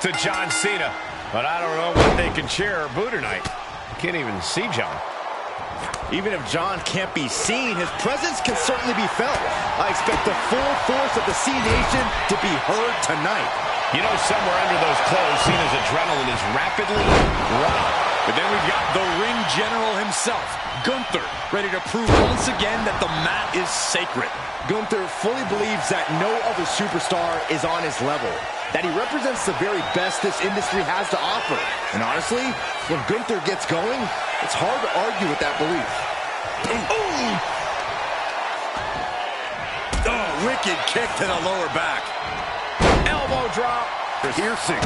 to John Cena. But I don't know what they can cheer or boo tonight. Can't even see John. Even if John can't be seen, his presence can certainly be felt. I expect the full force of the C Nation to be heard tonight. You know, somewhere under those clothes, Cena's adrenaline is rapidly running. But then we've got the ring general himself, Gunther, ready to prove once again that the mat is sacred. Gunther fully believes that no other superstar is on his level, that he represents the very best this industry has to offer. And honestly, when Gunther gets going, it's hard to argue with that belief. Ooh. Oh, wicked kick to the lower back. Elbow drop. Piercing.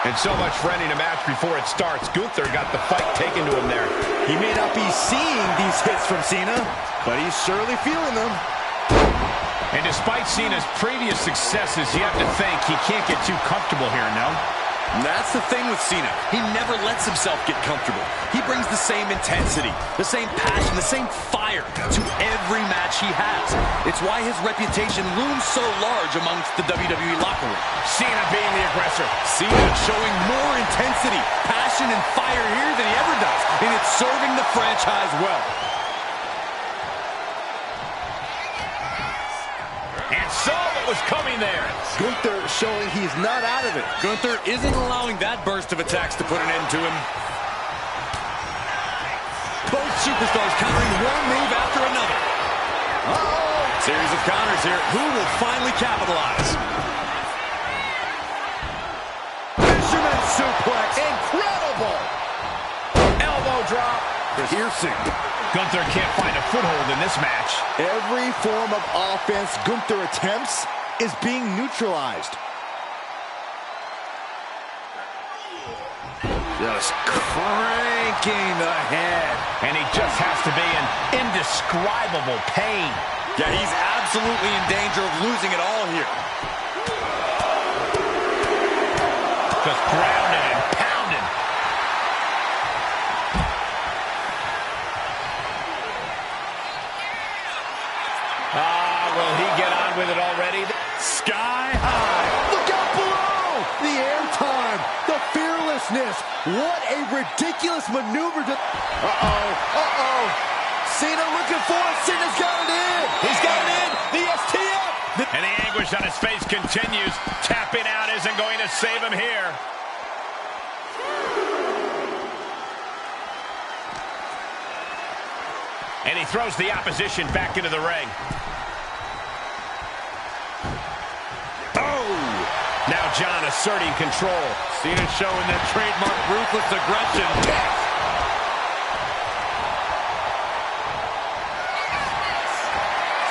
And so much for ending a match before it starts. Gunther got the fight taken to him there. He may not be seeing these hits from Cena, but he's surely feeling them. And despite Cena's previous successes, you have to think he can't get too comfortable here, no? That's the thing with Cena. He never lets himself get comfortable. He brings the same intensity, the same passion, the same fire to every match he has. It's why his reputation looms so large amongst the WWE locker room. Cena being the aggressor. Cena showing more intensity, passion, and fire here than he ever does. And it's serving the franchise well. And saw what was coming there. Gunther showing he's not out of it. Gunther isn't allowing that burst of attacks to put an end to him. Both superstars countering one move after another. Uh-oh. Series of counters here. Who will finally capitalize? Fisherman suplex. Incredible. Elbow drop. Piercing. Gunther can't find a foothold in this match. Every form of offense Gunther attempts is being neutralized. Just cranking the head. And he just has to be in indescribable pain. Yeah, he's absolutely in danger of losing it all here. Just grounded and pounded. Will he get on with it already? Sky high. Look out below! The airtime, the fearlessness. What a ridiculous maneuver to... Uh-oh. Cena looking for it. Cena's got it in. He's got it in. The STF. And the anguish on his face continues. Tapping out isn't going to save him here. And he throws the opposition back into the ring. Now John asserting control. Cena showing that trademark ruthless aggression.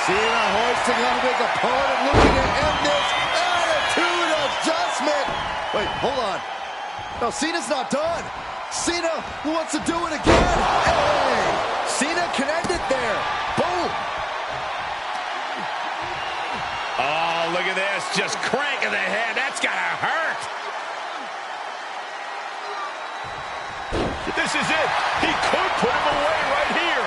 Cena hoisting on his opponent, looking to end this. Attitude adjustment. Wait, hold on. No, Cena's not done. Cena wants to do it again. Hey! Cena can end it there. Boom. Oh, look at this. Just cranking the head. That's got to hurt. This is it. He could put him away right here.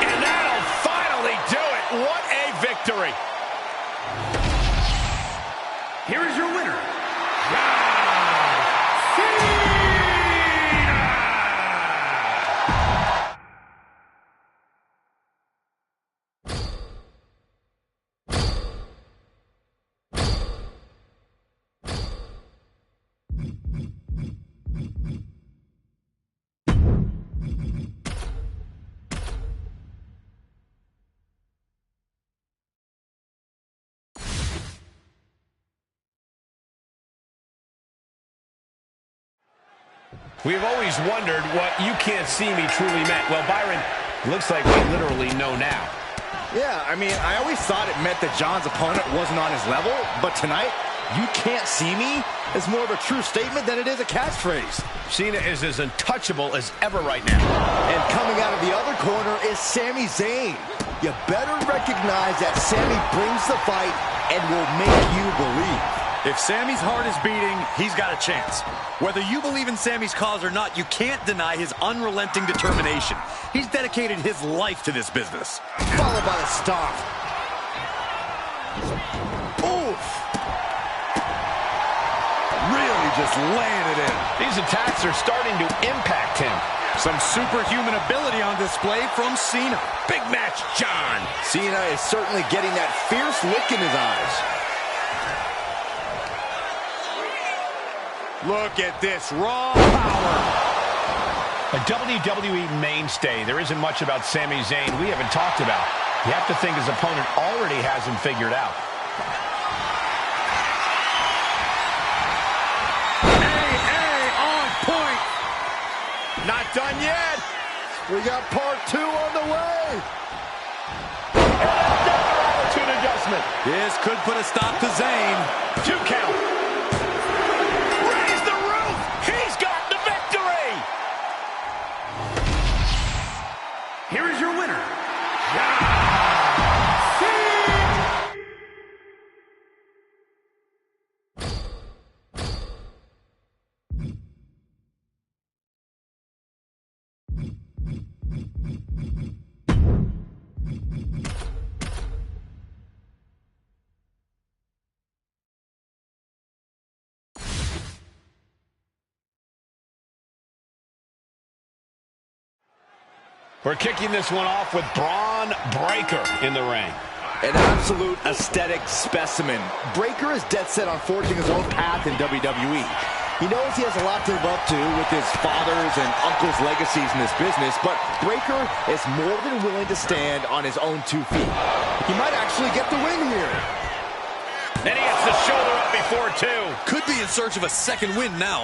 And that'll finally do it. What a victory. Here is your winner, We've always wondered what "you can't see me" truly meant. Well, Byron, looks like we literally know now. Yeah, I mean, I always thought it meant that John's opponent wasn't on his level, but tonight, "you can't see me" is more of a true statement than it is a catchphrase. Cena is as untouchable as ever right now. And coming out of the other corner is Sami Zayn. You better recognize that Sami brings the fight and will make you believe. If Sami's heart is beating, he's got a chance. Whether you believe in Sami's cause or not, you can't deny his unrelenting determination. He's dedicated his life to this business. Followed by the stomp. Oof. just laying it in. These attacks are starting to impact him. Some superhuman ability on display from Cena. Big match, John. Cena is certainly getting that fierce look in his eyes. Look at this raw power. A WWE mainstay. There isn't much about Sami Zayn we haven't talked about. You have to think his opponent already has him figured out. Not done yet. We got part 2 on the way. And another attitude adjustment. This could put a stop to Zayn. 2 count. Raise the roof. He's got the victory. Here is your winner. We're kicking this one off with Braun Breaker in the ring. An absolute aesthetic specimen. Breaker is dead set on forging his own path in WWE. He knows he has a lot to live up to with his father's and uncle's legacies in this business, but Breaker is more than willing to stand on his own 2 feet. He might actually get the win here. And he gets the shoulder up before 2. Could be in search of a second win now.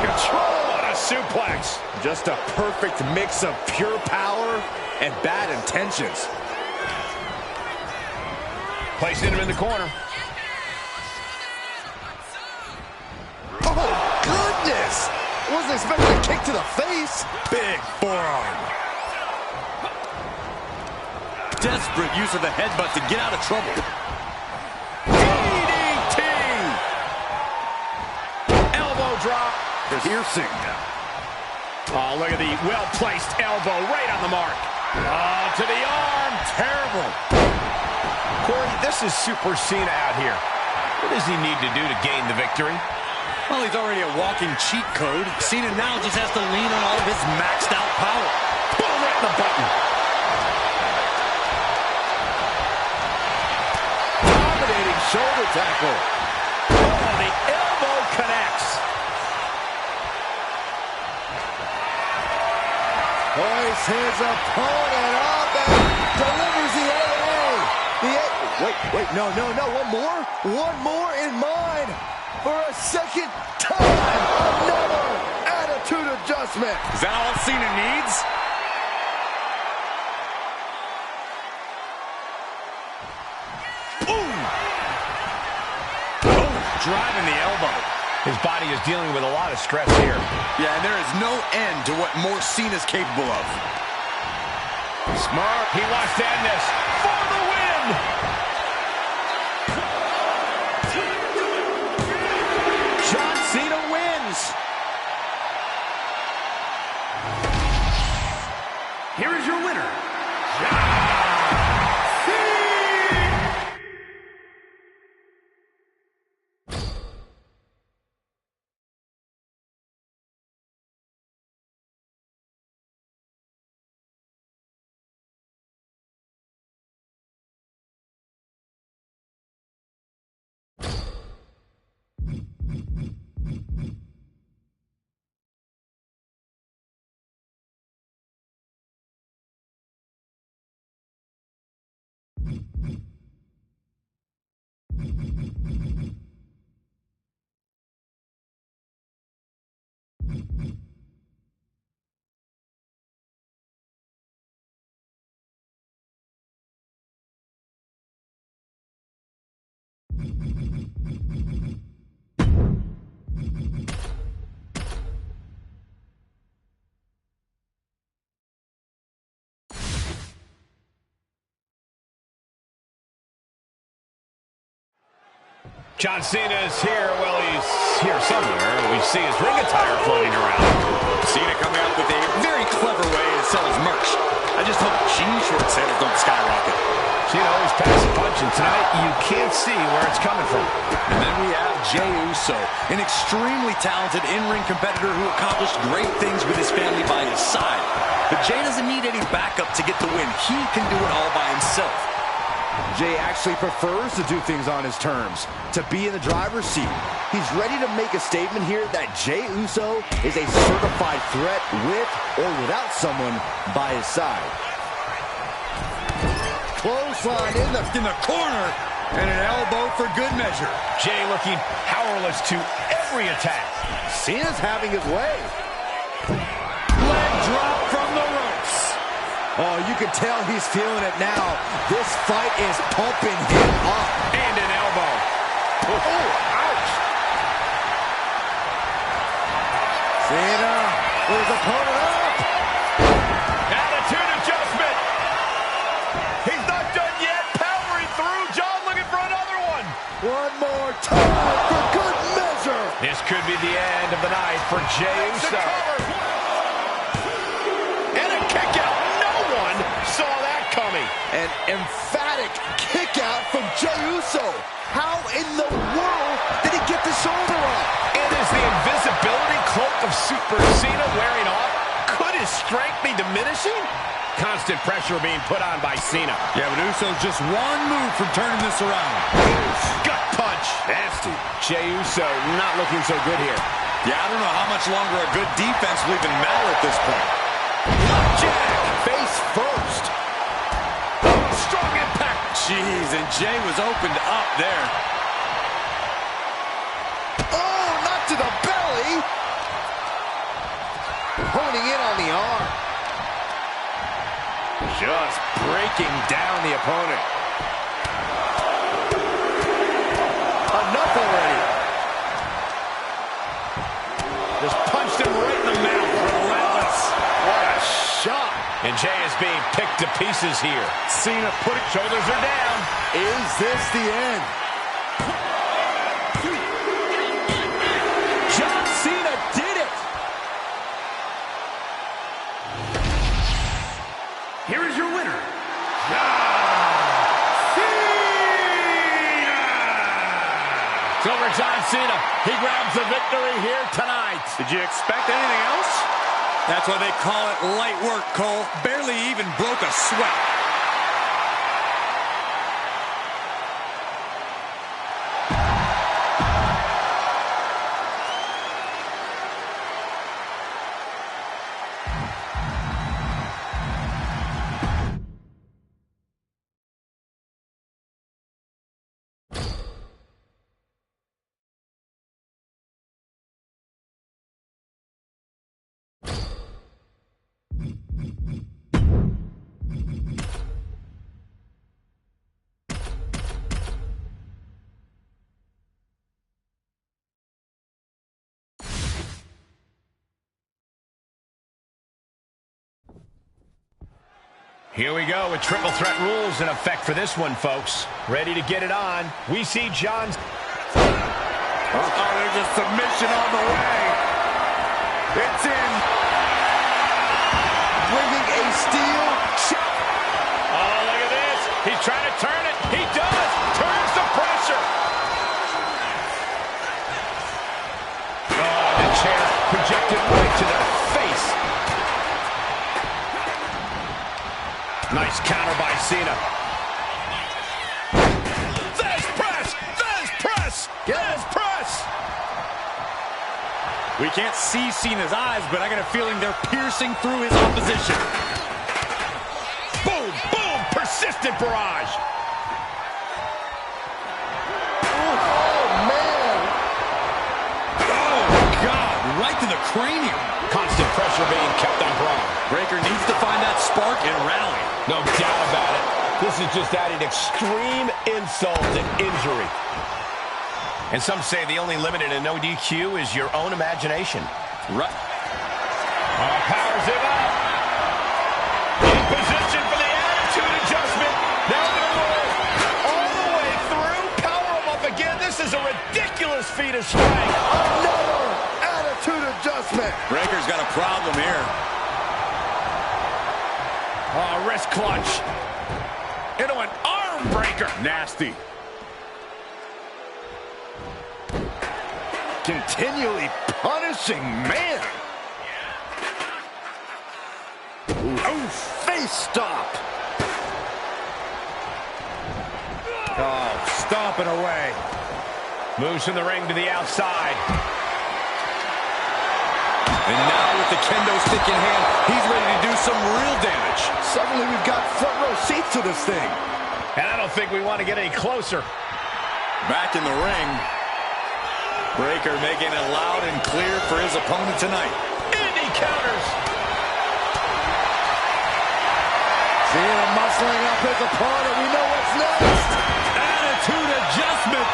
Control on a suplex. Just a perfect mix of pure power and bad intentions. Placing him in the corner. Oh, goodness! Wasn't expecting a kick to the face. Big forearm. Desperate use of the headbutt to get out of trouble. DDT. Elbow drop. Piercing. Oh, look at the well-placed elbow right on the mark. Oh, to the arm. Terrible. Corey, this is Super Cena out here. What does he need to do to gain the victory? Well, he's already a walking cheat code. Cena now just has to lean on all of his maxed out power. Boom, right in the button. Dominating shoulder tackle. Oh, the elbow connects. Hoists his opponent up and delivers the AA. Wait, no. One more in mind for a second time. Another attitude adjustment. Is that all Cena needs? Ooh! Oh, driving the elbow. His body is dealing with a lot of stress here. Yeah, and there is no end to what more Cena's capable of. Smart. He wants to end this for the win. John Cena wins. Here is your winner, John Cena is here. Well, he's here somewhere. We see his ring attire floating around. Cena coming up with a very clever way to sell his merch. I just hope jean short sales don't skyrocket. Cena always packs a punch submission tonight. You can't see where it's coming from. And then we have Jey Uso, an extremely talented in-ring competitor who accomplished great things with his family by his side. But Jey doesn't need any backup to get the win. He can do it all by himself. Jey actually prefers to do things on his terms, to be in the driver's seat. He's ready to make a statement here that Jey Uso is a certified threat with or without someone by his side. Clothesline in the corner, and an elbow for good measure. Jey looking powerless to every attack. Cena's having his way. Leg drop from the ropes. Oh, you can tell he's feeling it now. This fight is pumping him up. And an elbow. Oh, ouch. Cena with his opponent up. Attitude adjustment. He's not done yet. Powering through. John looking for another one. One more time for good measure. This could be the end of the night for Jey Uso. And a kick out. No one saw that coming. An emphatic kick out from Jey Uso. How in the world did he get the shoulder up? And is the invisibility cloak of Super Cena wearing off? Could his strength be diminishing? Constant pressure being put on by Cena. Yeah, but Uso's just one move from turning this around. Gut punch. Nasty. Jey Uso not looking so good here. Yeah, I don't know how much longer a good defense will even matter at this point. Jack. Face first. Oh, strong impact. Jeez, and Jey was opened up there. Oh, not to the belly. Honing in on the arm. Just breaking down the opponent. Enough already. Just punched him right in the mouth. Relentless. What a shot. And Jey is being picked to pieces here. Cena put it. Shoulders are down. Is this the end? John Cena did it. Here is your winner, John Cena! It's over John Cena. He grabs the victory here tonight. Did you expect anything else? That's why they call it light work, Cole. Barely even broke a sweat. Here we go with triple threat rules in effect for this one, folks. Ready to get it on. We see John's... Oh, there's a submission on the way. It's in. Bringing a steel shot. Oh, look at this. He's trying to turn it. He does. Turns the pressure. Oh, the chair projected right to the face. Nice counter by Cena. There's press! There's press! There's press! We can't see Cena's eyes, but I got a feeling they're piercing through his opposition. Boom! Boom! Persistent barrage! Oh, man. Oh, God! Right to the cranium. Constant pressure being kept on Braun. Breaker needs to find that spark and rally. No doubt about it. This is just adding extreme insult and injury. And some say the only limit in a no DQ is your own imagination. Right. Powers him up. In position for the attitude adjustment. Now they're all the way through. Power him up again. This is a ridiculous feat of strength. Another attitude adjustment. Breaker's got a problem here. Oh, wrist clutch. Into an arm arm breaker. Nasty. Continually punishing, man. Oh, face stop. Oh, stomping away. Moves from the ring to the outside. And now with the kendo stick in hand, he's ready to do some real damage. Suddenly we've got front row seats to this thing. And I don't think we want to get any closer. Back in the ring. Breaker making it loud and clear for his opponent tonight. And he counters. Cena muscling up his opponent. We know what's next. Attitude adjustment.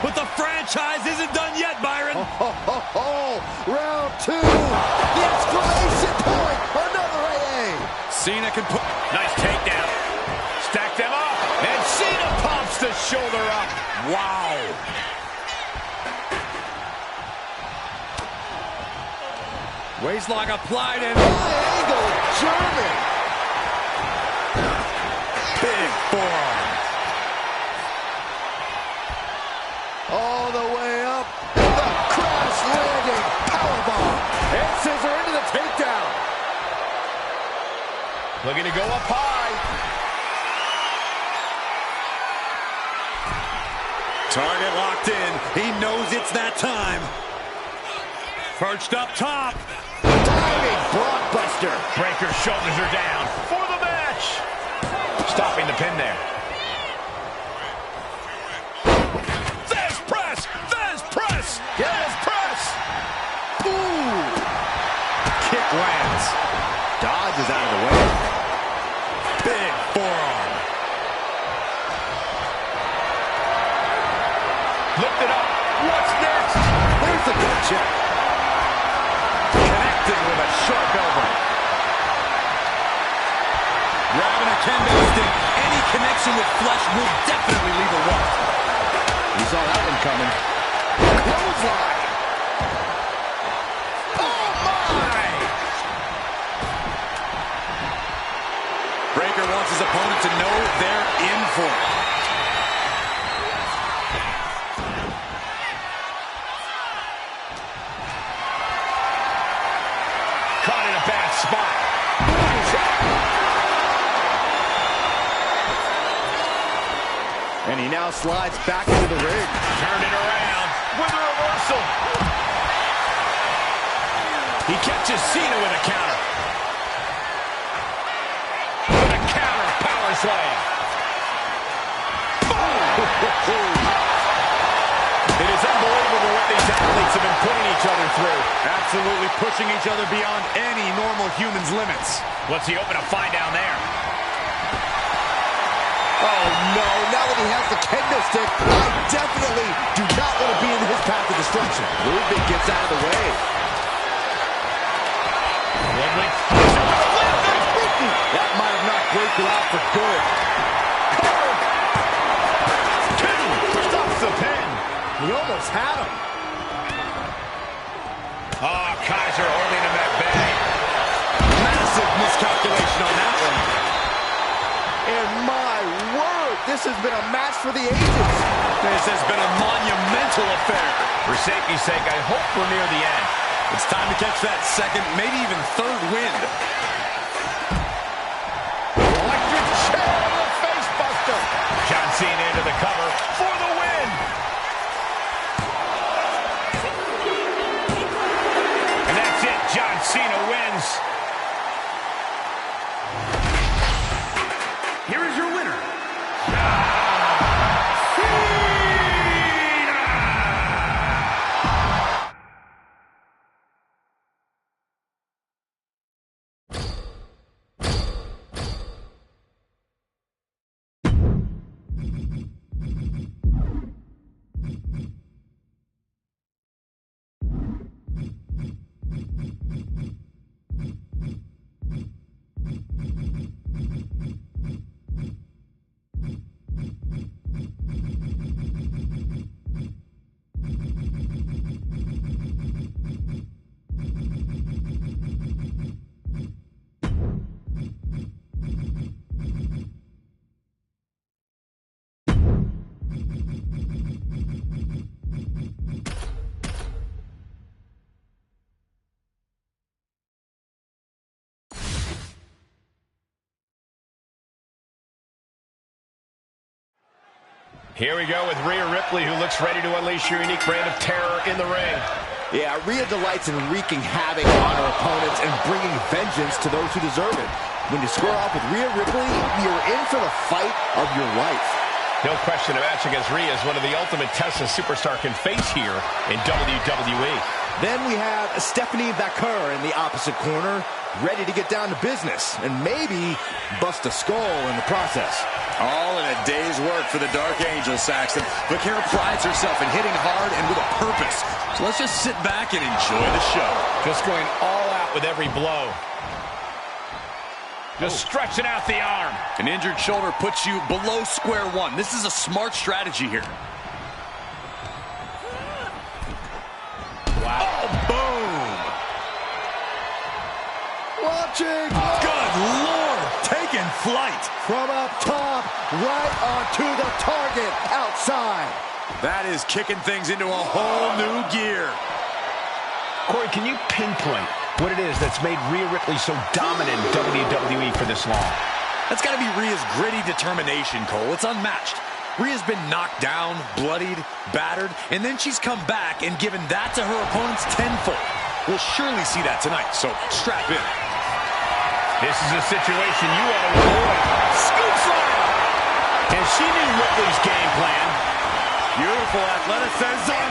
But the franchise isn't done yet, Byron. Round two. The exclamation point. Another AA. Cena can put... Nice takedown. Stack them up. And Cena pumps the shoulder up. Wow. Waistlock applied and... Angle German. Big forearm. All the way up. The crash landing. Powerbomb. And scissor into the takedown. Looking to go up high. Target locked in. He knows it's that time. Perched up top. Diving blockbuster. Breaker's shoulders are down for the match. Stopping the pin there. There's press. There's press. There's press. Ooh. Kick lands. Dodges out of the way. Big forearm. Lift it up. What's next? There's the gut check. Connected with a sharp elbow. Grabbing a kendo stick. Any connection with flesh will definitely leave a mark. You saw that one coming. Clothesline. Oh, my! Breaker wants his opponent to know they're in for it. Caught in a bad spot. And he now slides back into the ring. Turned it around with a reversal. He catches Cena with a counter. With a counter power slam. It is unbelievable what these athletes have been putting each other through. Absolutely pushing each other beyond any normal human's limits. What's he hoping to find down there? Oh, no. Now that he has the kendo stick, I definitely do not want to be in his path of destruction. Ludwig gets out of the way. Ludwig. That might have knocked Breaker out for good. Stops the pin. He almost had him. Oh, Kaiser holding him at bay. Massive miscalculation on that one. And my word, this has been a match for the ages. This has been a monumental affair. For safety's sake, I hope we're near the end. It's time to catch that second, maybe even third wind. Electric chair on the face buster. John Cena into the cover for the win. And that's it. John Cena wins. Here is your winner. Here we go with Rhea Ripley, who looks ready to unleash your unique brand of terror in the ring. Yeah, Rhea delights in wreaking havoc on her opponents and bringing vengeance to those who deserve it. When you square off with Rhea Ripley, you're in for the fight of your life. No question, a match against Rhea is one of the ultimate tests a superstar can face here in WWE. Then we have Stephanie McMahon in the opposite corner, ready to get down to business and maybe bust a skull in the process. All in a day's work for the Dark Angel, Saxton. Vaquera prides herself in hitting hard and with a purpose. So let's just sit back and enjoy the show. Just going all out with every blow. Just stretching out the arm. An injured shoulder puts you below square one. This is a smart strategy here. Wow. Oh, boom. Launching. Good Lord. Taking flight. From up top, right onto the target outside. That is kicking things into a whole new gear. Corey, can you pinpoint what it is that's made Rhea Ripley so dominant in WWE for this long? That's got to be Rhea's gritty determination, Cole. It's unmatched. Rhea's been knocked down, bloodied, battered, and then she's come back and given that to her opponents tenfold. We'll surely see that tonight, so strap in. This is a situation you want to avoid. Scoop slam! And she knew Ripley's game plan. Beautiful athleticism.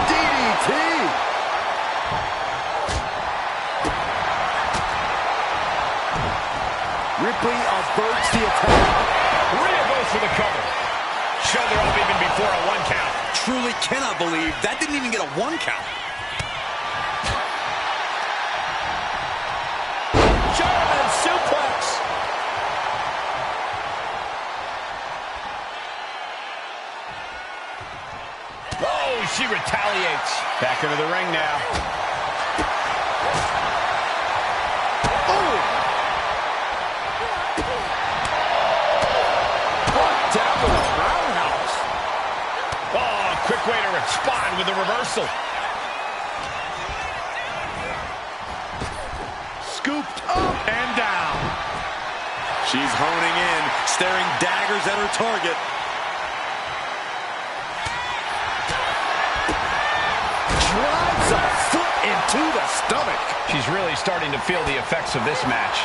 DDT. Ripley averts the attack. Rhea goes for the cover. Shoulder up even before a 1 count. Truly cannot believe that didn't even get a 1 count. German suplex. Oh, she retaliates. Back into the ring now. Quick way to respond with a reversal. Scooped up and down. She's honing in, staring daggers at her target. Drives a foot into the stomach. She's really starting to feel the effects of this match.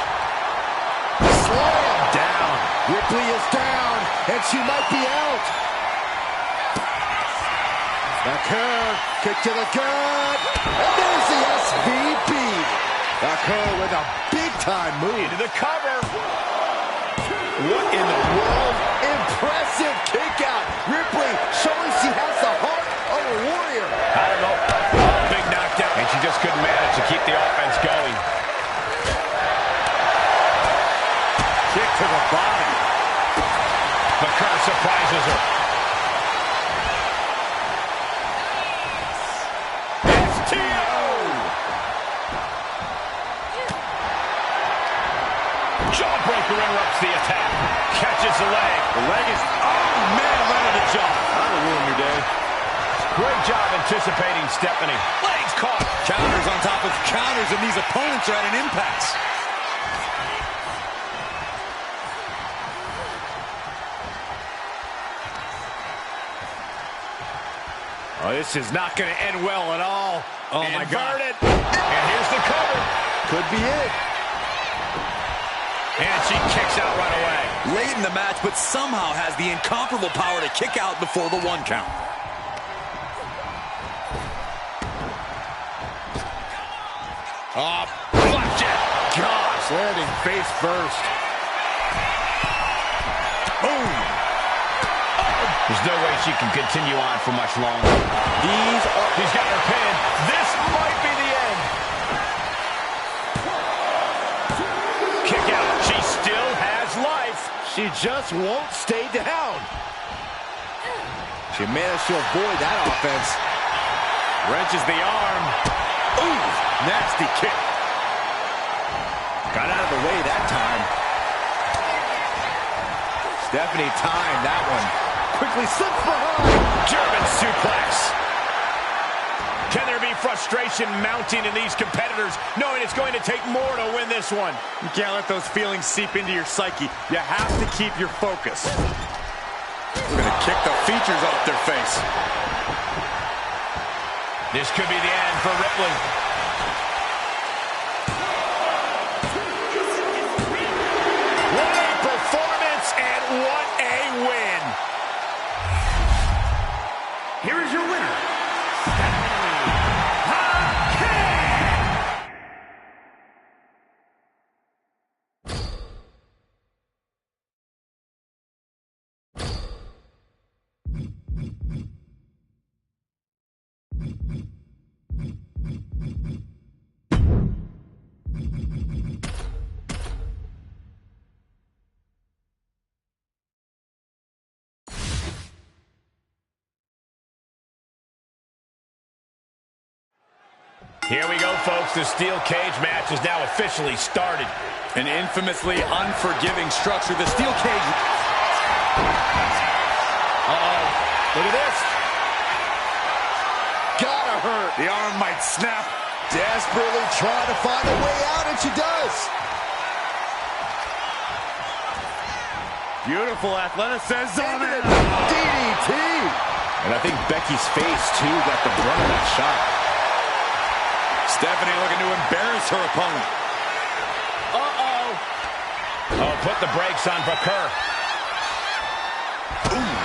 Slam down. Ripley is down, and she might be out. McMahon, kick to the gut, and there's the SVP. McMahon with a big-time move. Into the cover. What in the world? Impressive kick out. Ripley showing she has the heart of a warrior. I don't know. Oh, big knockdown. And she just couldn't manage to keep the offense going. Kick to the body. McMahon surprises her. Jawbreaker interrupts the attack. Catches the leg. The leg is, oh man, right on the jaw. That'll ruin your day. Great job anticipating Stephanie. Legs caught. Counters on top of counters, and these opponents are at an impasse. Oh, this is not going to end well at all. Oh, my God. Inverted. And here's the cover. Could be it. And she kicks out right away. Late in the match, but somehow has the incomparable power to kick out before the 1 count. Oh, flapjack. Gosh, landing face first. Boom. There's no way she can continue on for much longer. She's got her pin. This might be the end. Kick out. She still has life. She just won't stay down. She managed to avoid that offense. Wrenches the arm. Ooh, nasty kick. Got out of the way that time. Stephanie timed that one. Quickly slips behind. German suplex. Can there be frustration mounting in these competitors, knowing it's going to take more to win this one? You can't let those feelings seep into your psyche. You have to keep your focus. We're going to kick the features off their face. This could be the end for Ripley. What a performance and what a win. Here is your winner, Here we go, folks. The steel cage match is now officially started. An infamously unforgiving structure. The steel cage. Uh-oh. Look at this. Gotta hurt. The arm might snap. Desperately trying to find a way out, and she does. Beautiful athleticism. DDT. And I think Becky's face, too, got the brunt of that shot. Stephanie looking to embarrass her opponent. Uh-oh. Oh, put the brakes on Baker. Ooh.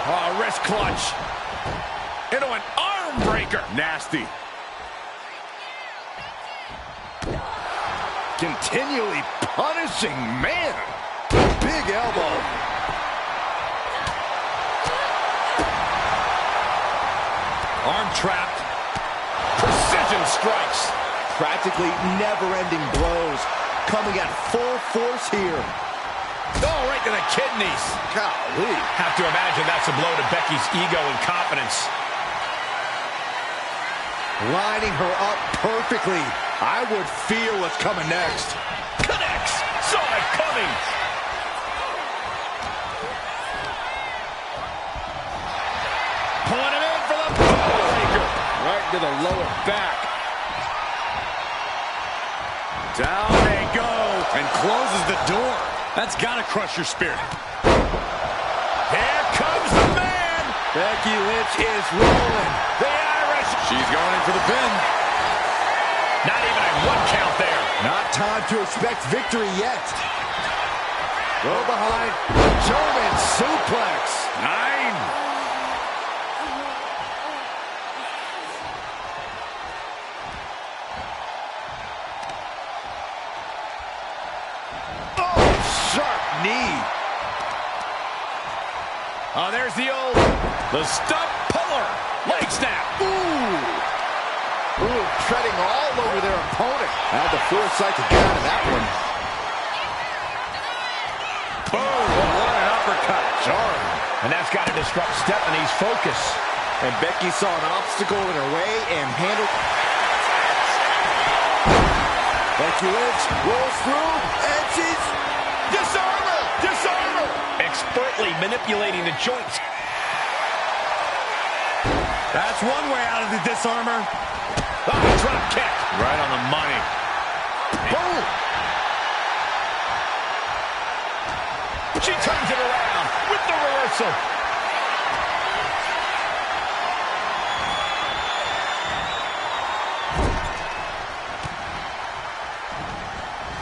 Oh, wrist clutch. Into an arm breaker. Nasty. Continually punishing, man. Big elbow. Arm trapped. Precision strikes. Practically never-ending blows. Coming at full force here. Oh, right to the kidneys. Golly. Have to imagine that's a blow to Becky's ego and confidence. Lining her up perfectly. I would feel what's coming next. Connects. Saw it coming. Pulling it in for the breaker. Right to the lower back. Down they go. And closes the door. That's got to crush your spirit. Here comes the man. Becky Lynch is rolling. The Irish. She's going in for the pin. Not even a 1 count there. Not time to expect victory yet. Go behind. German suplex. 9. Knee. Oh, there's the stump puller. Leg snap. Ooh, treading all over their opponent. Had the foresight to get out of that one. Boom, what an uppercut. Jarring. And that's got to disrupt Stephanie's focus. And Becky saw an obstacle in her way and handled. Becky Lynch rolls through, and she's... Disarmer! Disarmer! Expertly manipulating the joints. That's one way out of the disarmer. Oh, drop kick. Right on the money. Boom! She turns it around with the reversal.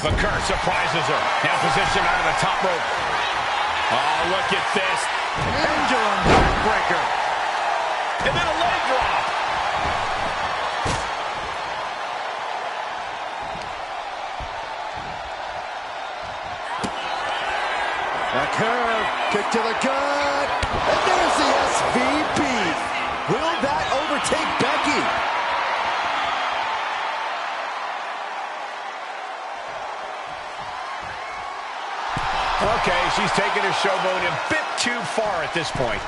Baker surprises her. Now positioned out of the top rope. Oh, look at this. Pendulum backbreaker. And then a leg drop. A curve, kick to the gut. And there's the SVP. Will that overtake Becky? Okay, she's taking her showboat a bit too far at this point.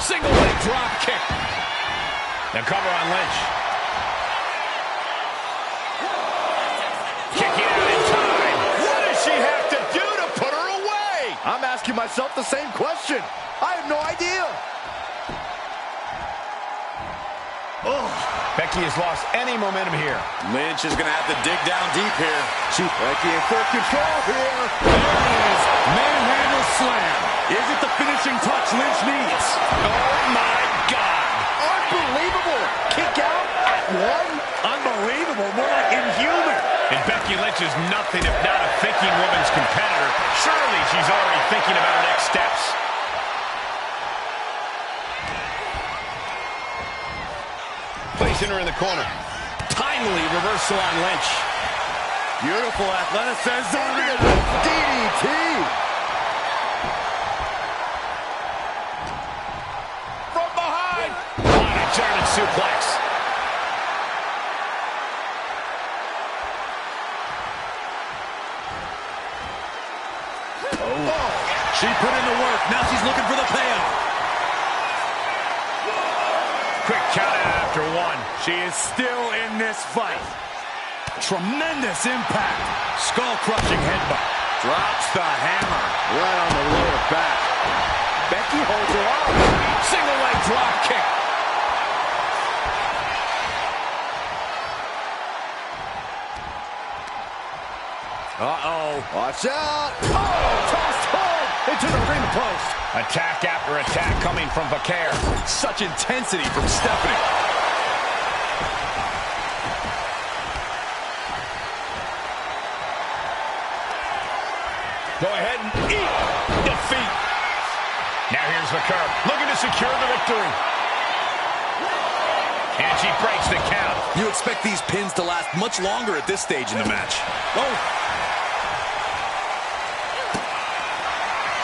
Single leg drop kick. The cover on Lynch. Kicking out in time. What does she have to do to put her away? I'm asking myself the same question. I have no idea. Becky Becky has lost any momentum here. Lynch is going to have to dig down deep here. Becky in full control here. There it is. Manhandle slam. Is it the finishing touch Lynch needs? Oh, my God. Unbelievable. Kick out at one. Unbelievable. More like inhuman. And Becky Lynch is nothing if not a thinking woman's competitor. Surely she's already thinking about her next steps. Placing her in the corner. Timely reversal on Lynch. Beautiful athleticism. DDT. From behind. On a German suplex. She put in the work. Now she's looking for the payoff. Quick count out after one. She is still in this fight. Tremendous impact. Skull-crushing headbutt. Drops the hammer. Right on the lower back. Becky holds her up. Single leg drop kick. Uh-oh. Watch out. Oh, tossed hard into the ring post. Attack after attack coming from Becker. Such intensity from Stephanie. Go ahead and eat defeat. Now here's Becker looking to secure the victory. And she breaks the count. You expect these pins to last much longer at this stage in the match. Oh.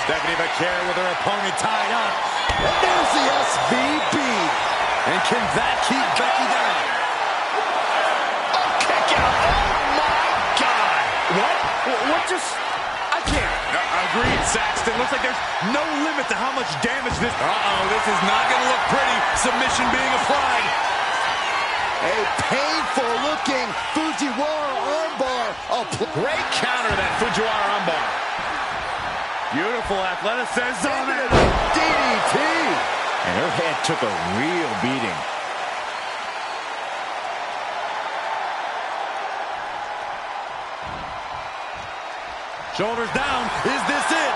Stephanie Becker with her opponent tied up. And there's the SVB. And can that keep Becky down? Oh, kick out. Oh, my God. What just... I can't. Agreed, Saxton. Looks like there's no limit to how much damage this... Uh-oh, this is not going to look pretty. Submission being applied. A painful-looking Fujiwara armbar. Great counter, that Fujiwara armbar. Beautiful athleticism. DDT. And her head took a real beating. Shoulders down. Is this it?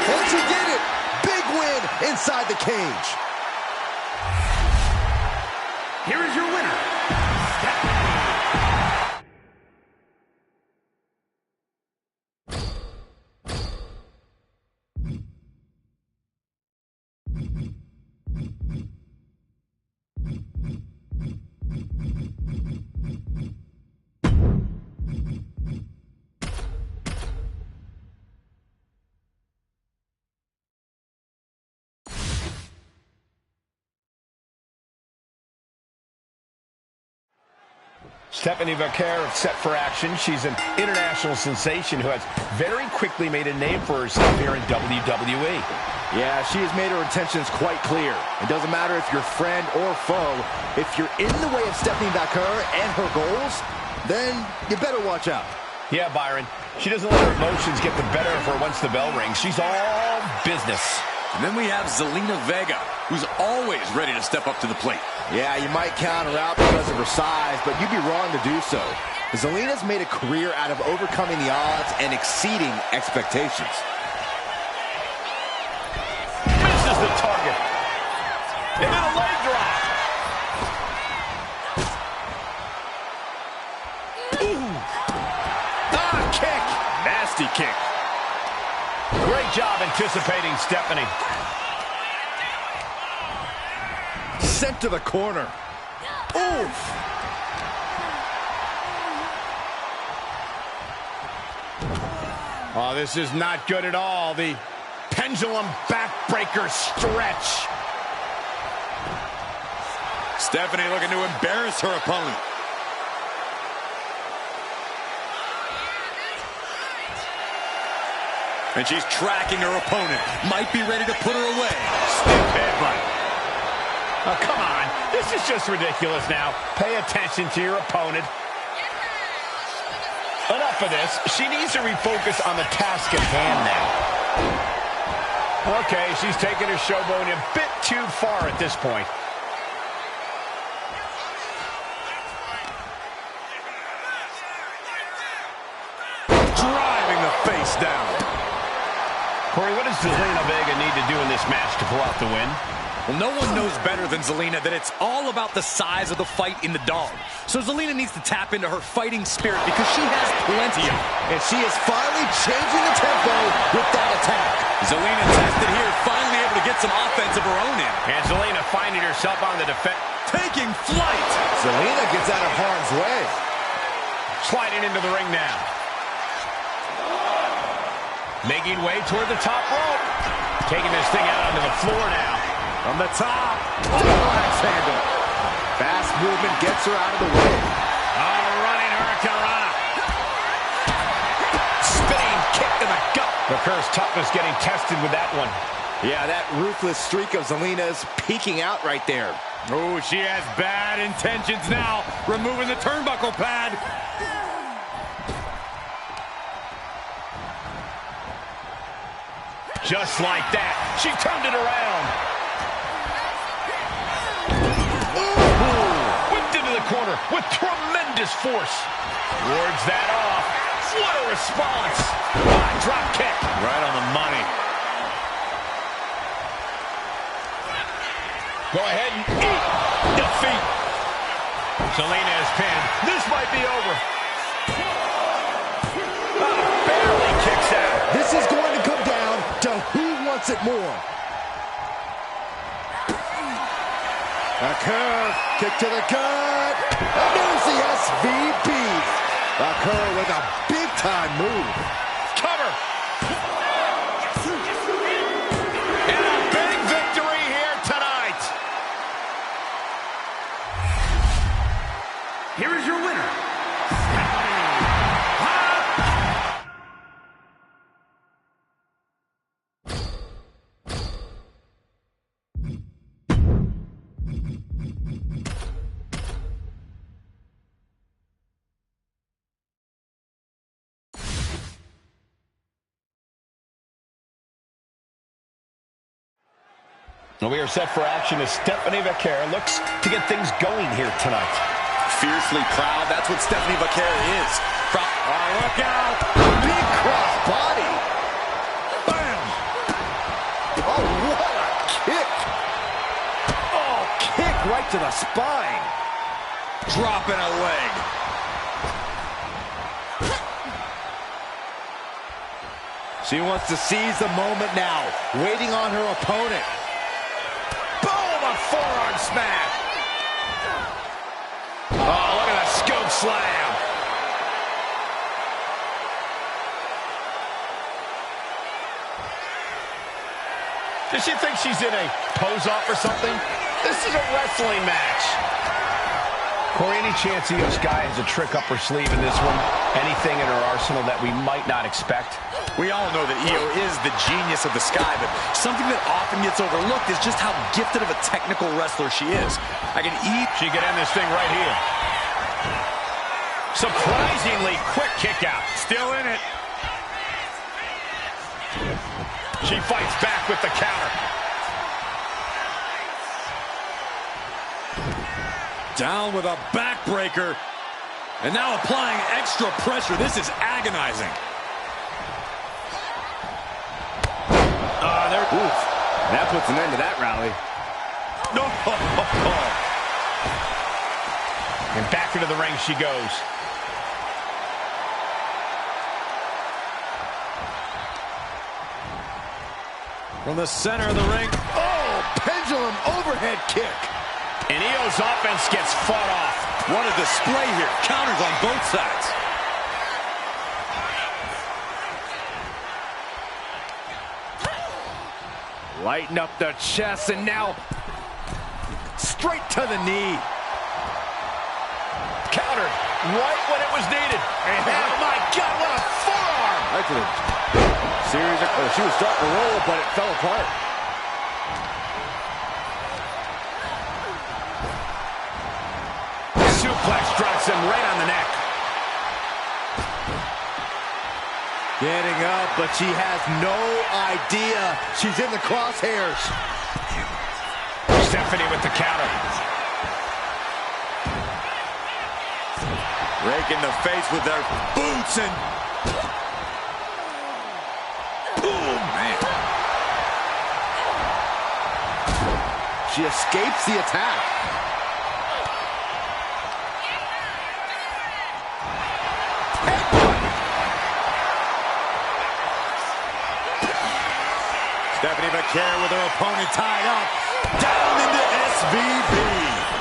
And she did it. Big win inside the cage. Here is your winner, Stephanie. Stephanie Becker set for action. She's an international sensation who has very quickly made a name for herself here in WWE. Yeah, she has made her intentions quite clear. It doesn't matter if you're friend or foe. If you're in the way of Stephanie Becker and her goals, then you better watch out. Yeah, Byron. She doesn't let her emotions get the better of her once the bell rings. She's all business. And then we have Zelina Vega, who's always ready to step up to the plate. Yeah, you might count her out because of her size, but you'd be wrong to do so. Zelina's made a career out of overcoming the odds and exceeding expectations. Misses the target. And now a leg drop. Ooh. Ah, kick. Nasty kick. Great job anticipating Stephanie. Sent to the corner. Oof. Oh, this is not good at all. The pendulum backbreaker stretch. Stephanie looking to embarrass her opponent. And she's tracking her opponent. Might be ready to put her away. Stiff headbutt. Oh, come on. This is just ridiculous now. Pay attention to your opponent. Enough of this. She needs to refocus on the task at hand now. Okay, she's taking her showboat a bit too far at this point. Driving the face down. Corey, what does Zelina Vega need to do in this match to pull out the win? Well, no one knows better than Zelina that it's all about the size of the fight in the dog. So Zelina needs to tap into her fighting spirit because she has plenty of it. And she is finally changing the tempo with that attack. Zelina tested here, finally able to get some offense of her own in. And Zelina finding herself on the defense. Taking flight. Zelina gets out of harm's way. Sliding into the ring now. Making way toward the top rope. Taking this thing out onto the floor now. From the top. Axe handle. Fast movement gets her out of the way. Running hurricanrana. Spinning kick to the gut. McCur's toughness getting tested with that one. Yeah, that ruthless streak of Zelina's peeking out right there. Oh, she has bad intentions now. Removing the turnbuckle pad. Just like that. She turned it around. Whipped into the corner with tremendous force. Wards that off. What a response. Drop kick. Right on the money. Go ahead and eat defeat. Zelina is pinned. This might be over. Barely kicks out. This is going to come down to who wants it more. A curve, kick to the gut. And there's the SVP. A curve with a big-time move. Cover. And a big victory here tonight. Here is your winner. We are set for action as Stephanie Vaquera looks to get things going here tonight. Fiercely proud. That's what Stephanie Vaquera is. Look out. Big cross body. Bam. Oh, what a kick. Oh, kick right to the spine. Dropping a leg. She wants to seize the moment now, waiting on her opponent. Boom, a forearm smack. Oh, look at that scoop slam. Does she think she's in a pose-off or something? This is a wrestling match. Corey, any chance Io Sky has a trick up her sleeve in this one? Anything in her arsenal that we might not expect? We all know that Io is the genius of the Sky, but something that often gets overlooked is just how gifted of a technical wrestler she is. She could end this thing right here. Surprisingly quick kick out. Still in it. She fights back with the counter. Down with a backbreaker. And now applying extra pressure. This is agonizing. Oof. That puts an end to that rally. No. And back into the ring she goes. From the center of the ring. Oh, pendulum overhead kick. And Io's offense gets fought off. What a display here. Counters on both sides. Lighten up the chest, and now straight to the knee. Countered right when it was needed. And oh my God, what a forearm! Right to the series of, she was starting to roll, but it fell apart. Suplex drops him right on the neck. Getting up, but she has no idea she's in the crosshairs. Stephanie with the counter. Raking the face with their boots and... Oh, man. She escapes the attack. Stephanie McCare with her opponent tied up. Down into SVB.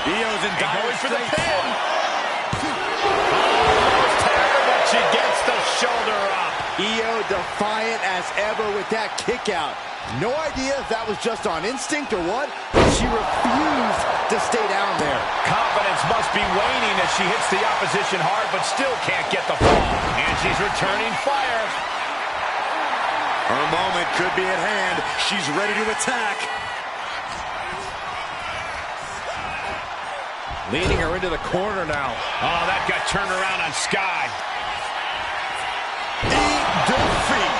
Io's in dire for the straits. pin. Almost tear, but she gets the shoulder up. Io defiant as ever with that kick out. No idea if that was just on instinct or what, but she refused to stay down there. Confidence must be waning as she hits the opposition hard, but still can't get the fall. And she's returning fire. Her moment could be at hand. She's ready to attack. Leading her into the corner now. Oh, that got turned around on Sky. Defeat.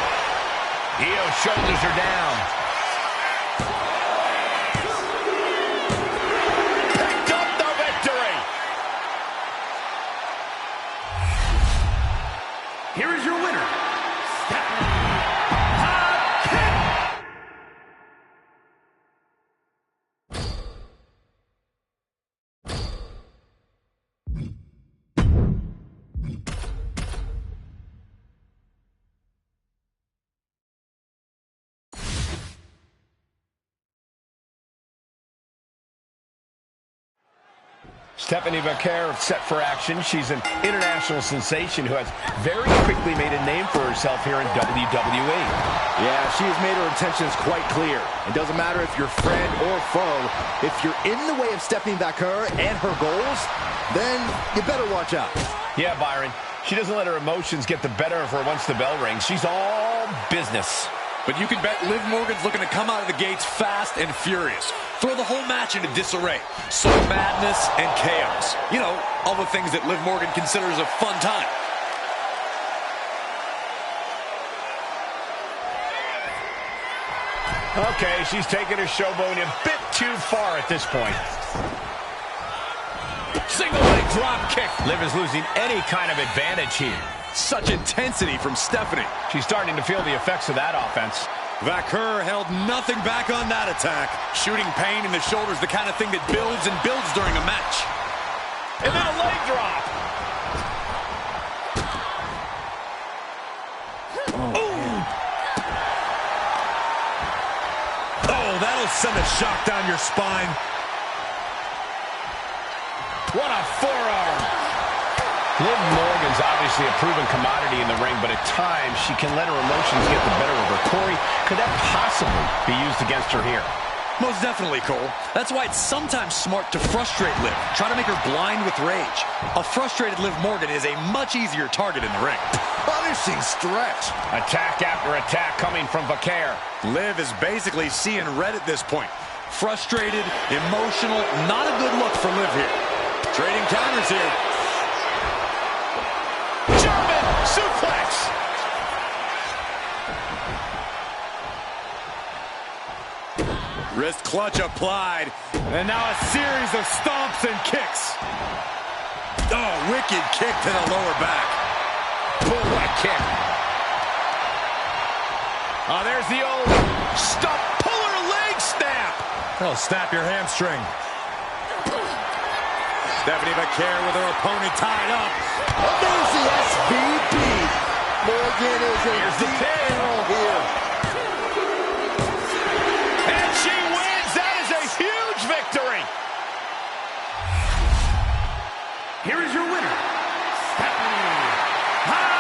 Io's shoulders are down. Picked up the victory. Here is your winner, Stephanie. Stephanie McCare set for action. She's an international sensation who has very quickly made a name for herself here in WWE. Yeah, she has made her intentions quite clear. It doesn't matter if you're friend or foe. If you're in the way of Stephanie McCare and her goals, then you better watch out. Yeah, Byron. She doesn't let her emotions get the better of her once the bell rings. She's all business. But you can bet Liv Morgan's looking to come out of the gates fast and furious. Throw the whole match into disarray. Some madness and chaos. You know, all the things that Liv Morgan considers a fun time. Okay, she's taking her showboat a bit too far at this point. Single leg drop kick. Liv is losing any kind of advantage here. Such intensity from Stephanie. She's starting to feel the effects of that offense. Vaquer held nothing back on that attack. Shooting pain in the shoulder is the kind of thing that builds and builds during a match. And then a leg drop. Oh, that'll send a shock down your spine. What a forearm. Liv Morgan's obviously a proven commodity in the ring, but at times she can let her emotions get the better of her. Corey, could that possibly be used against her here? Most definitely, Cole. That's why it's sometimes smart to frustrate Liv. Try to make her blind with rage. A frustrated Liv Morgan is a much easier target in the ring. Punishing stretch. Attack after attack coming from Vaquer. Liv is basically seeing red at this point. Frustrated, emotional, not a good look for Liv here. Trading counters here. German suplex. Wrist clutch applied. And now a series of stomps and kicks. Oh, wicked kick to the lower back. Full leg kick. Oh, there's the old stump puller leg snap. Oh, snap your hamstring. Stephanie McCare with her opponent tied up. Oh, there's the SVB. Morgan is in Here's the deep pin. peril here. And she wins. That is a huge victory. Here is your winner, Stephanie McCare.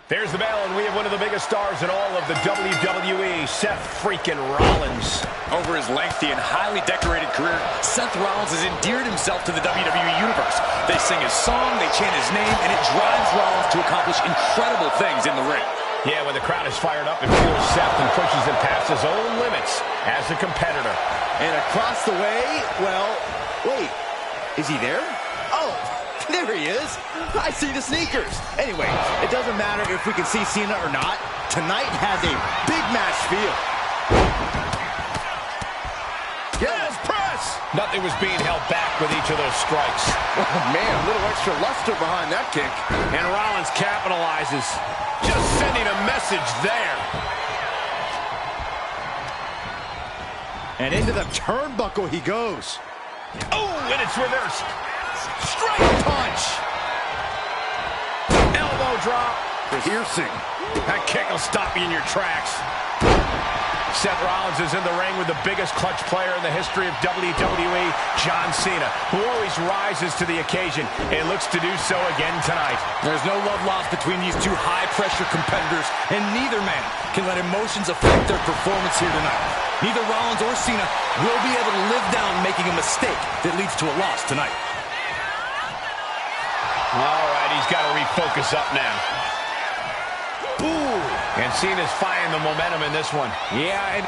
There's the bell, and we have one of the biggest stars in all of the WWE, Seth freaking Rollins. Over his lengthy and highly decorated career, Seth Rollins has endeared himself to the WWE Universe. They sing his song, they chant his name, and it drives Rollins to accomplish incredible things in the ring. Yeah, when the crowd is fired up, it fuels Seth and pushes him past his own limits as a competitor. And across the way, well, wait, is he there? Oh, there he is. I see the sneakers. Anyway, it doesn't matter if we can see Cena or not. Tonight has a big match feel. Yes, press! Nothing was being held back with each of those strikes. Oh, man, a little extra luster behind that kick. And Rollins capitalizes. Just sending a message there. And into the turnbuckle he goes. Oh, and it's reversed. Straight punch. Elbow drop. Piercing. That kick will stop you in your tracks. Seth Rollins is in the ring with the biggest clutch player in the history of WWE, John Cena, who always rises to the occasion and looks to do so again tonight. There's no love lost between these two high-pressure competitors, and neither man can let emotions affect their performance here tonight. Neither Rollins or Cena will be able to live down making a mistake that leads to a loss tonight. All right, he's got to refocus up now. Ooh, and Cena's finding the momentum in this one. Yeah, and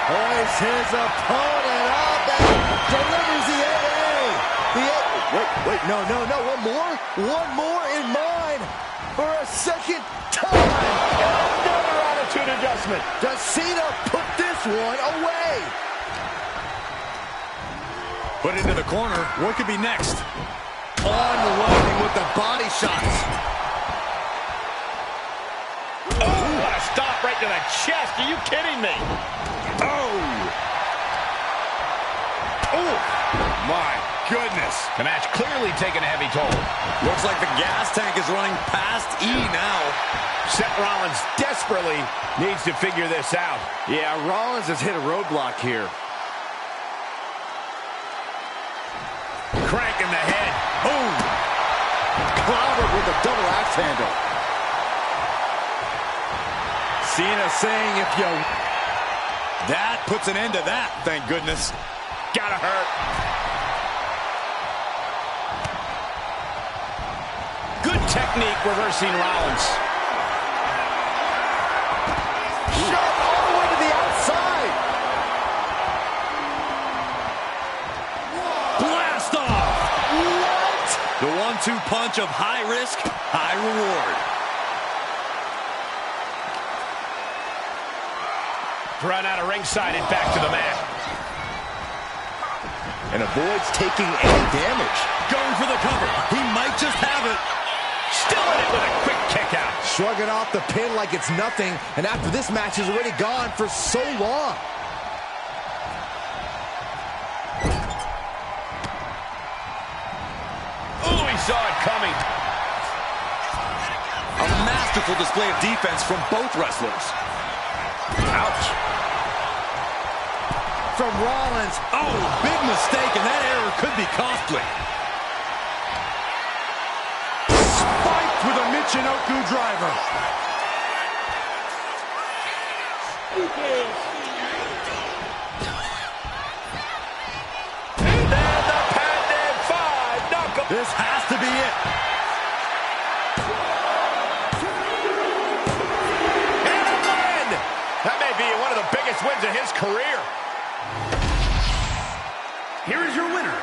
hoists his opponent up and delivers the AA. Wait, no, one more in mind for a second time. And another attitude adjustment. Does Cena put this one away? Put into the corner. What could be next? Unloading with the body shots. What a stop right to the chest. Are you kidding me? Oh, my goodness. The match clearly taking a heavy toll. Looks like the gas tank is running past E now. Seth Rollins desperately needs to figure this out. Yeah, Rollins has hit a roadblock here. Crank in the head. Boom. Clobbered with a double axe handle. Cena saying if you... That puts an end to that, thank goodness. Gotta hurt. Good technique reversing Rollins. Shot all the way to the outside. Blast off! What? The 1-2 punch of high risk, high reward. Run out of ringside and back to the mat. And avoids taking any damage. Going for the cover. He might just have it. Still in it with a quick kick out. Shrugging off the pin like it's nothing. And after this match is already gone for so long. Oh, he saw it coming. A masterful display of defense from both wrestlers. Ouch. From Rollins. Oh, big mistake, and that error could be costly. Spiked with a Michinoku driver. And then the patented 5 knuckle. This has to be it. And a win. That may be one of the biggest wins of his career. Here is your winner,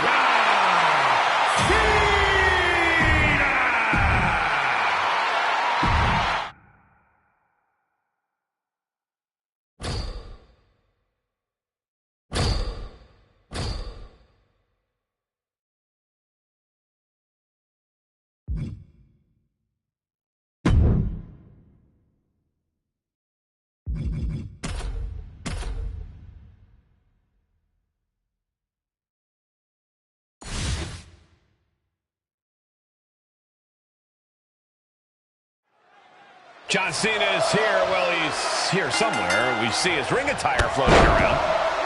John Cena! John Cena is here. Well, he's here somewhere. We see his ring attire floating around.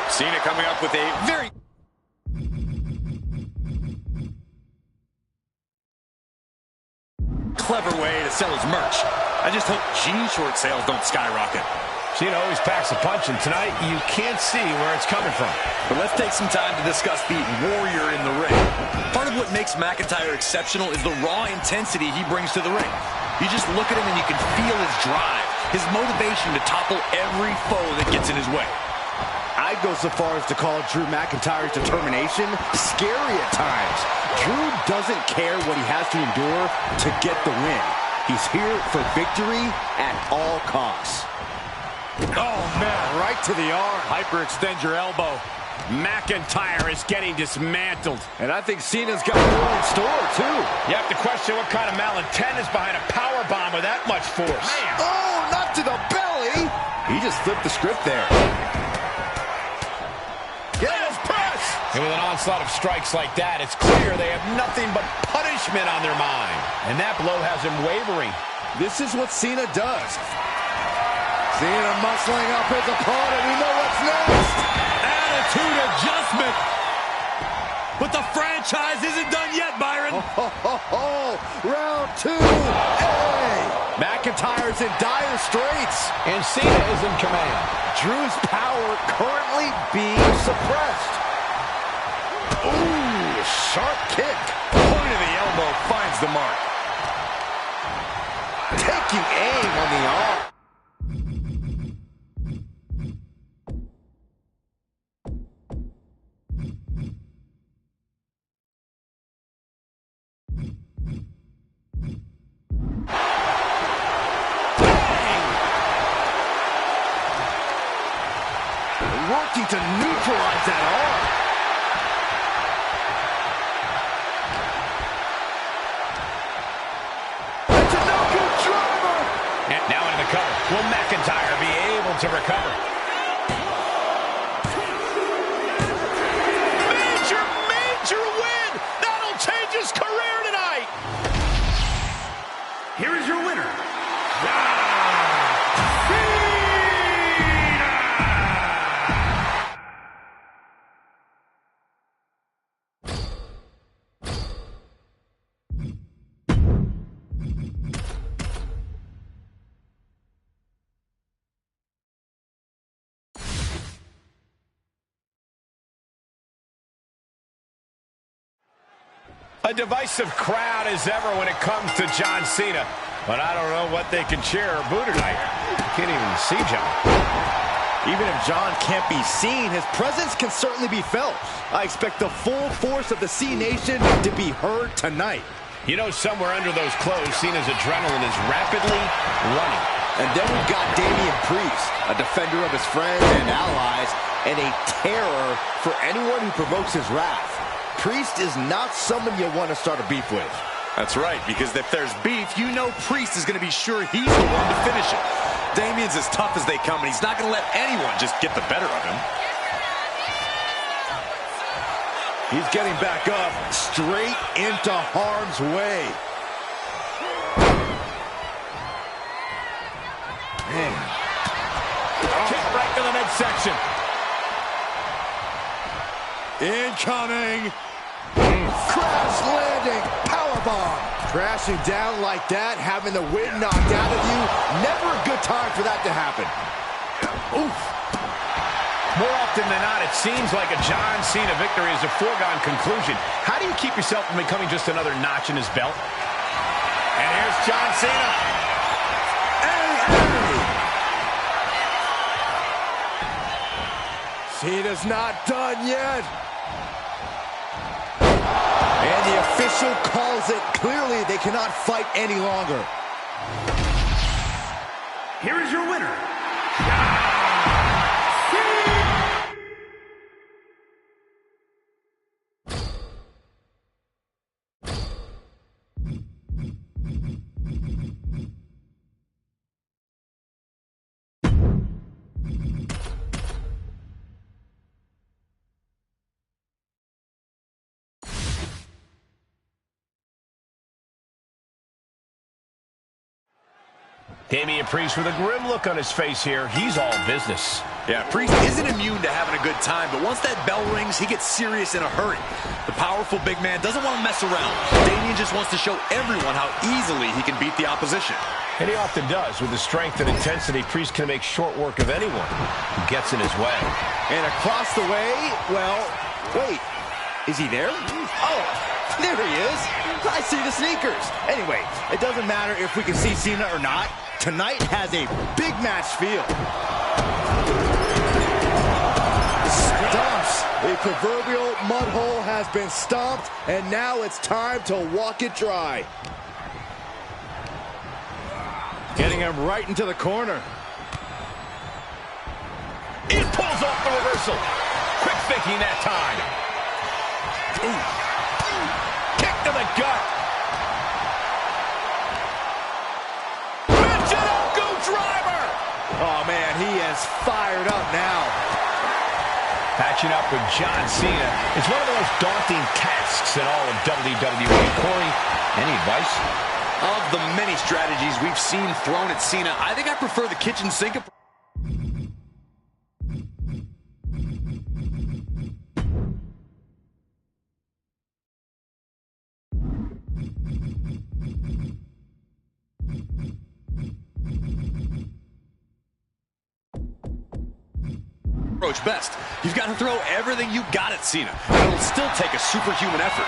Cena coming up with a very clever way sell his merch. I just hope jean short sales don't skyrocket. Cena always packs a punch, and tonight you can't see where it's coming from. But let's take some time to discuss the warrior in the ring. Part of what makes McIntyre exceptional is the raw intensity he brings to the ring. You just look at him and you can feel his drive, his motivation to topple every foe that gets in his way. I'd go so far as to call Drew McIntyre's determination scary at times. Drew doesn't care what he has to endure to get the win. He's here for victory at all costs. Oh, man, right to the arm. Hyperextend your elbow. McIntyre is getting dismantled. And I think Cena's got more in store, too. You have to question what kind of malintent is behind a power bomb with that much force. Man. Oh, not to the belly. He just flipped the script there. Get his press. And with an onslaught of strikes like that, it's clear they have nothing but punishment on their mind. And that blow has him wavering. This is what Cena does. Cena muscling up his opponent. We know what's next. Attitude adjustment. But the franchise isn't done yet, Byron. Round 2. Hey! McIntyre's in dire straits. And Cena is in command. Drew's power currently being suppressed. Ooh, sharp kick. Point of the elbow finds the mark. Taking aim on the arm. Working to neutralize that arm. That's a no-good driver. And now into the cover. Will McIntyre be able to recover? Major win! That'll change his career tonight! Here is your winner, A divisive crowd as ever when it comes to John Cena. But I don't know what they can cheer or boo tonight. Can't even see John. Even if John can't be seen, his presence can certainly be felt. I expect the full force of the C Nation to be heard tonight. You know, somewhere under those clothes, Cena's adrenaline is rapidly running. And then we've got Damian Priest, a defender of his friends and allies, and a terror for anyone who provokes his wrath. Priest is not someone you want to start a beef with. That's right, because if there's beef, you know Priest is going to be sure he's the one to finish it. Damian's as tough as they come, and he's not going to let anyone just get the better of him. He's getting back up, straight into harm's way. Man. Kick right to the midsection. Incoming. Crash landing. Powerbomb. Crashing down like that, having the wind knocked out of you. Never a good time for that to happen. Oof. More often than not, it seems like a John Cena victory is a foregone conclusion. How do you keep yourself from becoming just another notch in his belt? And here's John Cena. Cena's not done yet. And the official calls it. Clearly, they cannot fight any longer. here is your winner, Damian Priest with a grim look on his face here. He's all business. Yeah, Priest isn't immune to having a good time, but once that bell rings, he gets serious in a hurry. The powerful big man doesn't want to mess around. Damian just wants to show everyone how easily he can beat the opposition. And he often does. With the strength and intensity, Priest can make short work of anyone who gets in his way. And across the way, well, wait, is he there? Oh, there he is. I see the sneakers. Anyway, it doesn't matter if we can see Cena or not. Tonight has a big match feel. Stomps. The proverbial mud hole has been stomped, and now it's time to walk it dry. Getting him right into the corner. He pulls off the reversal. Quick thinking that time. Ooh. Kick to the gut. Go driver. Oh, man, he is fired up now. Patching up with John Cena is one of the most daunting tasks in all of WWE. Corey, any advice? Of the many strategies we've seen thrown at Cena, I think I prefer the kitchen sink approach. Best. You've got to throw everything you got at Cena. It'll still take a superhuman effort.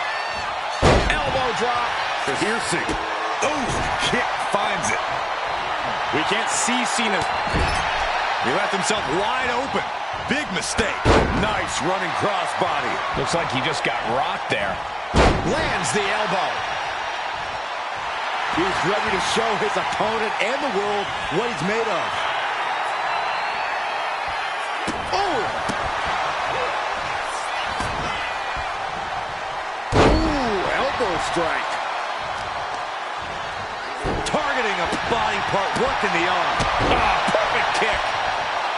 Elbow drop. Here's Cena. Oh, kick finds it. We can't see Cena. He left himself wide open. Big mistake. Nice running crossbody. Looks like he just got rocked there. Lands the elbow. He's ready to show his opponent and the world what he's made of. Strike. Targeting a body part, working the arm. Oh, perfect kick.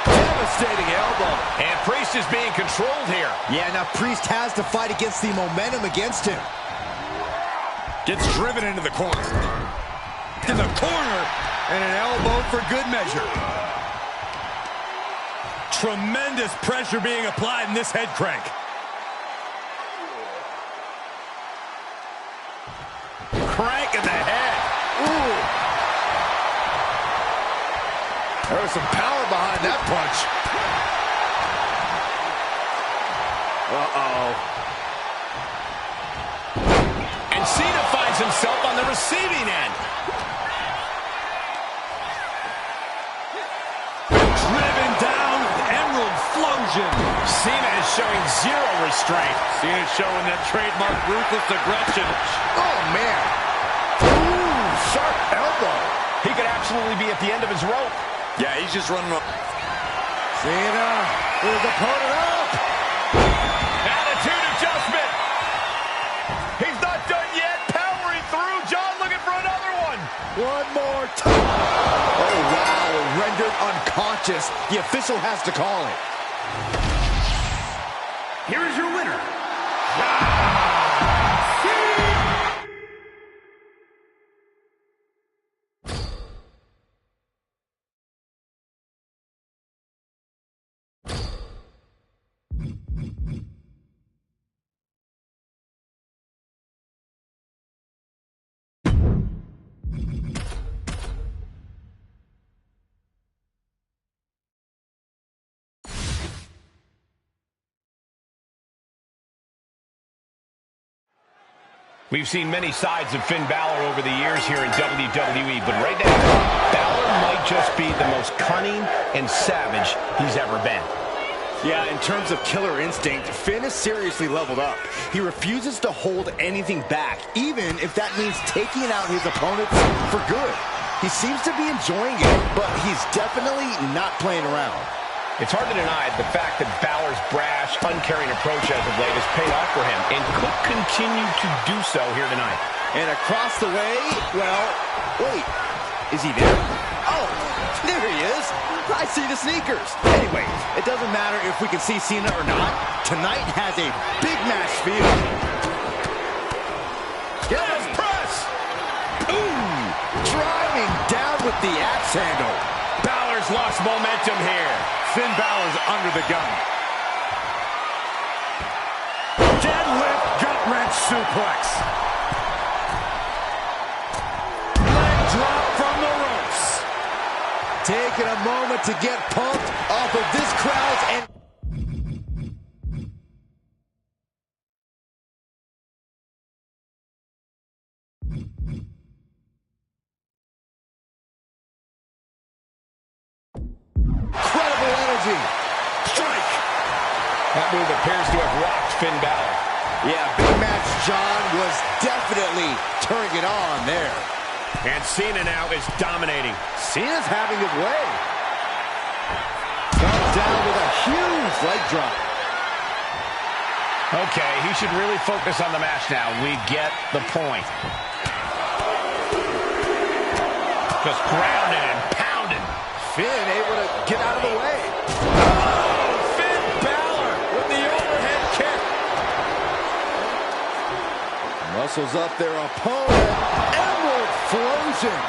Devastating elbow. And Priest is being controlled here. Yeah, now Priest has to fight against the momentum against him. Gets driven into the corner. In the corner, and an elbow for good measure. Tremendous pressure being applied in this head crank. Crank in the head. Ooh. There was some power behind that punch. Uh-oh. And Cena finds himself on the receiving end. Driven down, Emerald Flosion. Cena is showing zero restraint. Cena's showing that trademark ruthless aggression. Oh, man. Ooh, sharp elbow. He could absolutely be at the end of his rope. Yeah, he's just running up. Cena with his opponent up. Attitude adjustment. He's not done yet. Powering through. John looking for another one. One more time. Oh, wow. Rendered unconscious. The official has to call it. Here is your winner. We've seen many sides of Finn Balor over the years here in WWE, but right now, Balor might just be the most cunning and savage he's ever been. Yeah, in terms of killer instinct, Finn is seriously leveled up. He refuses to hold anything back, even if that means taking out his opponents for good. He seems to be enjoying it, but he's definitely not playing around. It's hard to deny the fact that Balor's brash, uncaring approach as of late has paid off for him and could continue to do so here tonight. And across the way, well, wait, is he there? Oh, there he is. I see the sneakers. Anyway, it doesn't matter if we can see Cena or not. Tonight has a big match feel. Yes, press! Ooh, driving down with the axe handle. Balor's lost momentum here. Finn Balor's under the gun. Deadlift gut-wrench suplex. Leg drop from the ropes. Taking a moment to get pumped off of this crowd's and incredible energy. Strike. That move appears to have rocked Finn Balor. Yeah, big match John was definitely turning it on there. And Cena now is dominating. Cena's having his way. Comes down with a huge leg drop. Okay, he should really focus on the match now. We get the point. Just grounded and pounded. Finn able to get out of the way. Oh, Finn Balor with the overhead kick. Muscles up their opponent. Emerald Flosion.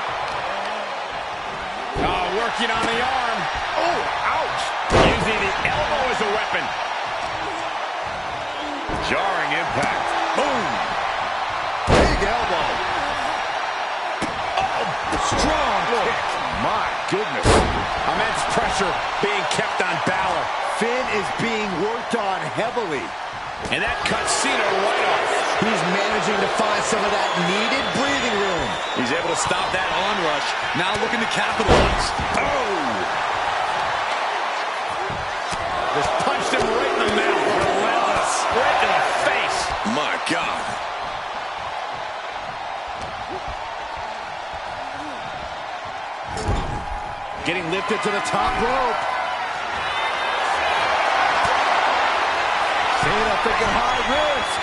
Oh, working on the arm. Oh, ouch. Using the elbow as a weapon. Jarring impact. Boom. Big elbow. Oh, strong kick. My goodness. Immense pressure being kept on Balor. Finn is being worked on heavily. And that cuts Cena right off. He's managing to find some of that needed breathing room. He's able to stop that onrush. Now looking to capitalize. Oh! Just punched him right in the mouth. Relentless. Right in the face. My God. Getting lifted to the top rope. Cena thinking high risk.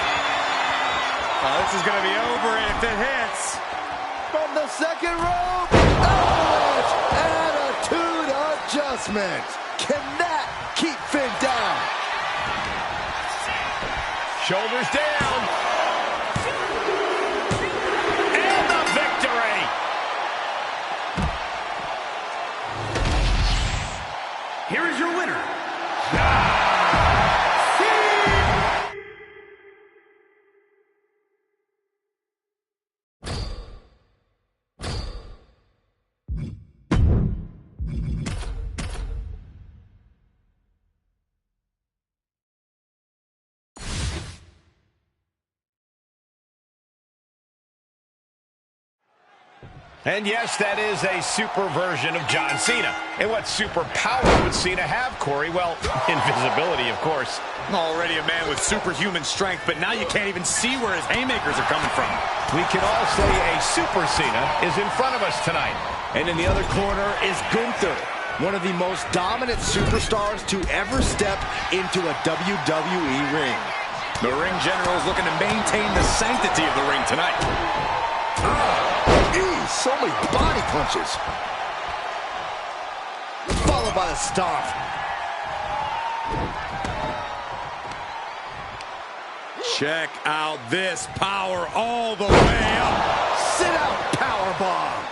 Oh, this is going to be over if it hits. From the second rope. Avalanche. Attitude adjustment. Can that keep Finn down? Shoulders down. And the victory. Here is your winner. And yes, that is a super version of John Cena. And what superpower would Cena have, Corey? Well, invisibility, of course. Already a man with superhuman strength, but now you can't even see where his haymakers are coming from. We can all say a super Cena is in front of us tonight. And in the other corner is Gunther, one of the most dominant superstars to ever step into a WWE ring. The ring general is looking to maintain the sanctity of the ring tonight. So many body punches. Followed by the stomp. Check out this power all the way up. Sit out powerbomb.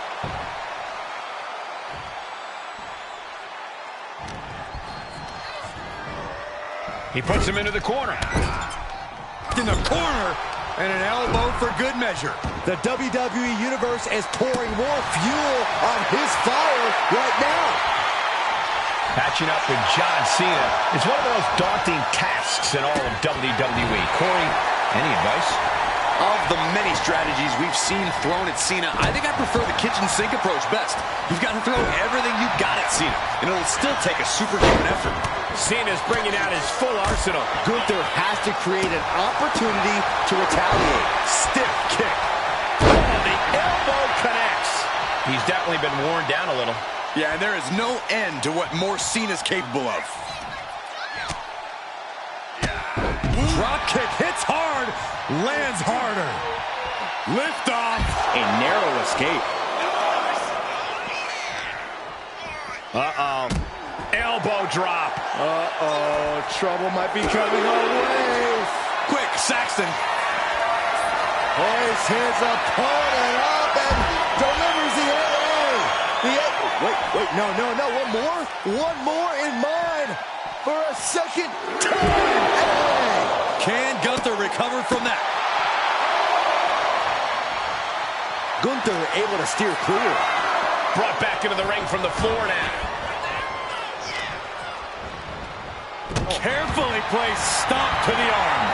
He puts him into the corner. In the corner. And an elbow for good measure. The WWE Universe is pouring more fuel on his fire right now. Patching up with John Cena is one of the most daunting tasks in all of WWE. Corey, any advice? Of the many strategies we've seen thrown at Cena, I think I prefer the kitchen sink approach best. You've got to throw everything you got at Cena, and it'll still take a superhuman effort. Cena's bringing out his full arsenal. Gunther has to create an opportunity to retaliate. Stiff kick. Oh, the elbow connects. He's definitely been worn down a little. Yeah, and there is no end to what more Cena's capable of. Drop kick hits hard, lands harder. Lift off. A narrow escape. Uh-oh. Elbow drop. Uh-oh. Trouble might be coming our way. Quick, Saxton. Hoists his opponent up and delivers the AA. Wait, no. One more in mind. second time. Hey! Can Gunther recover from that? Gunther able to steer clear. Brought back into the ring from the floor now. Carefully placed stop to the arm.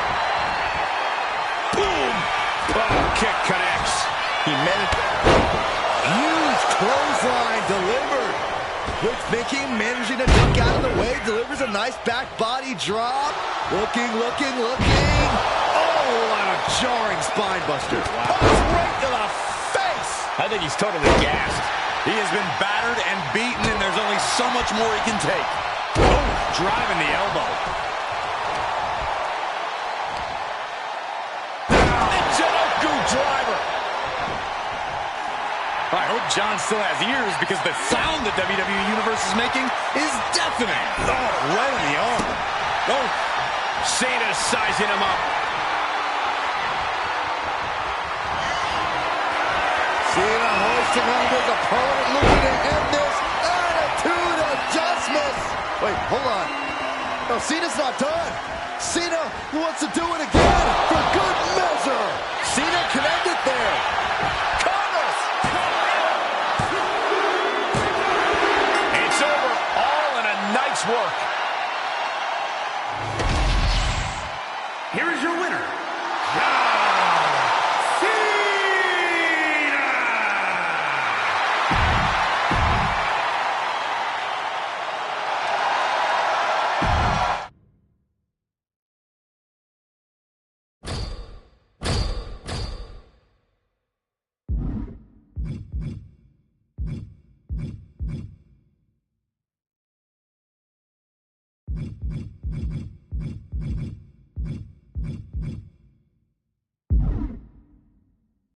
Boom! Oh, kick connects. He meant it. Huge clothesline delivered. Quick thinking, managing to duck out of the way, delivers a nice back body drop. Looking. Oh, what a jarring spine buster. Wow. Punch right to the face. I think he's totally gassed. He has been battered and beaten, and there's only so much more he can take. Oh, driving the elbow. Michinoku driver. I hope John still has ears, because the sound the WWE Universe is making is deafening. Oh, right in the arm. Oh, Cena's sizing him up. Cena hoisting on his opponent, looking to end this. Attitude adjustments. Wait, hold on. No, Cena's not done. Cena wants to do it again for good measure. Cena connected there. Covers. It's over. All in a night's work.